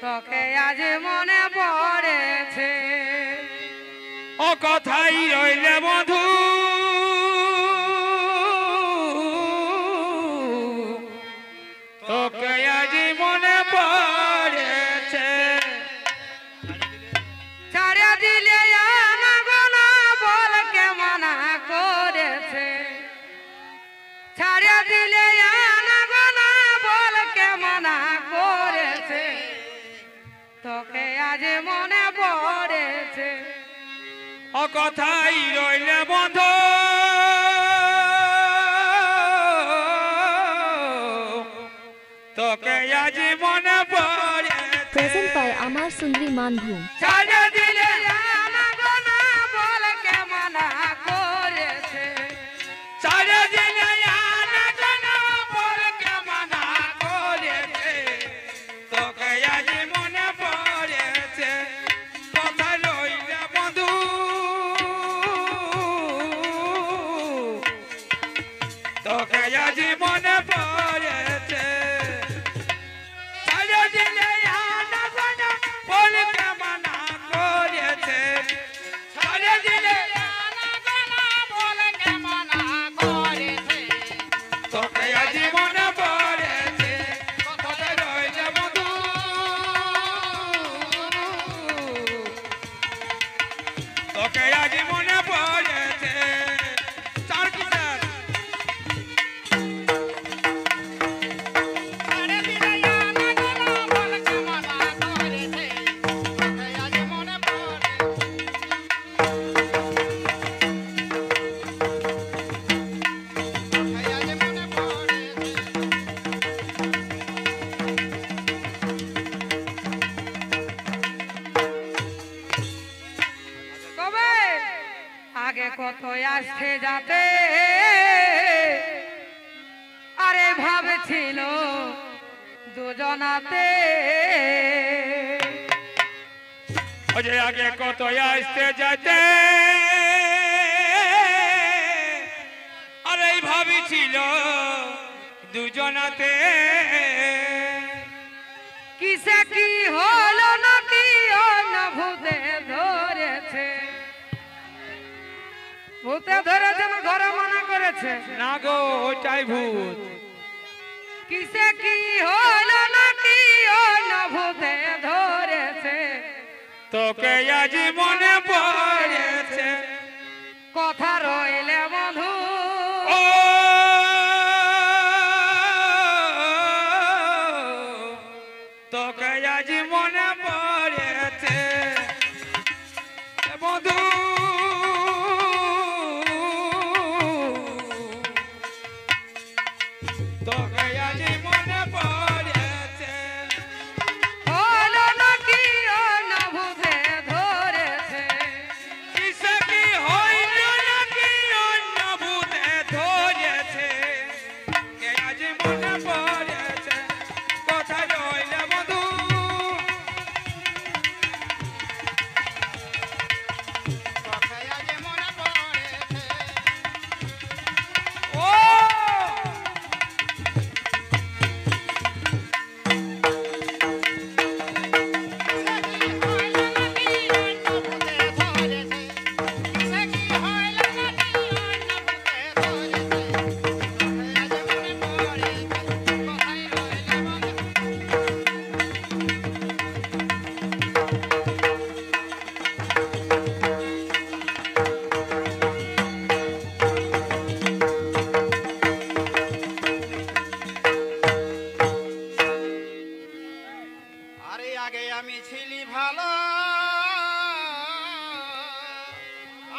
তোকে আজ মনে পড়েছে ও কথাই রইলে বধু তোকে আজ মনে পড়েছে ছাড়ে দিলে না গোনা বল কে মানা করেছে ছাড়ে দিলে না গোনা বল কে মানা করেছে তোকে আজ মনে পড়েছে ও কথাই রইলে বন্ধু তোকে আজ মনে পড়েছে প্রেজেন্ট বাই আমার সুন্দরী মানভূম ছাড়ে দিলে না গোনা বল কে মানা করেছে ছাড়ে দিলে না গোনা বল কে মানা করেছে তোকে আজ মনে পড়েছে কথা রইলে বন্ধু তোকে আজ মনে পড়েছে ছাড়ে দিলে না গোনা বল কে মানা করেছে ছাড়ে দিলে তোকে আজ মনে পড়েছে কথা রইলে বন্ধু তোকে আজ মনে পড়েছে চার কিসার তবে আগে কত আসতে যাতে আরে ভাবছিল দুজনাতে যে আগে কত আসতে যেতে আর এই ভাবিছিল দুজনাতে কিসে কি হলো নাকি অন্য ভূতে ধরেছে ভূতে ধরেছে না ঘরে মানা করেছে না গো ওটাই ভূত কিসে কি হলো নাকি অন্য ভূতে ধরেছে তোকে আজ মনে পড়েছে কথা রইলে বন্ধু ও তোকে আজ মনে পড়েছে বন্ধু তোকে আজ মনে পড়েছে হলো নাকি অন্য ভূতে ধরেছে কিসে কি হইল নাকি অন্য ভূতে ধরেছে কে আজ মনে পড়েছে কথা রইলে বন্ধু ও আরে আগে আমি ছিলি ভালো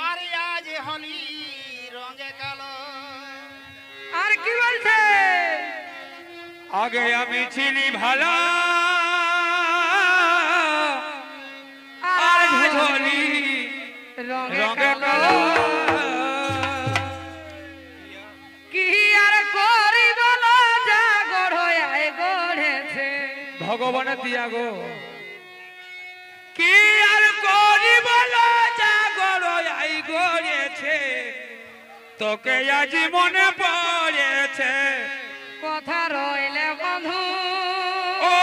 আরে আজ হলি রঙে কালো আর কি বলছে আগে আমি ছিলি ভালো আর আজ হলি রঙে রঙে কালো কি আর করি বলো যা গড়ায় গড়েছে ভগবান দিয়া গো কি আর করি বলো যা গড়াই গড়েছে তোকে আজ মনে পড়েছে কথা রইলে বন্ধু ও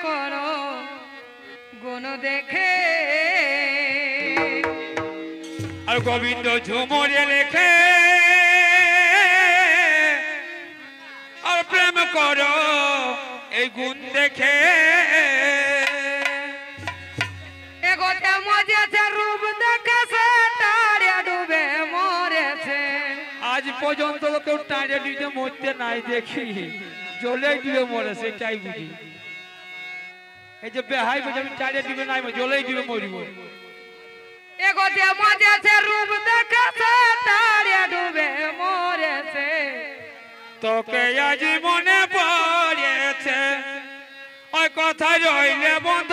করো গুণ দেখে আর গোবিন্দ ঝুমরে লেখে আর প্রেম করো এই গুণ দেখে এগোতে মজেছে রূপ দেখেছে তারে ডুবে মরেছে আজ পর্যন্ত কেউ টাঁড়ে দিতে মরতে নাই দেখি জলে ডুবে মরে সেটাই বুঝি এই যে বেহাই বুঝে আমি টাঁড়ে দিবে নাই জলেই দিবে মরিব এগোতে মজেছে রূপ দেখেছে তারে ডুবে মরেছে তোকে আজ মনে পড়েছে ওই কথা রইলে বন্ধ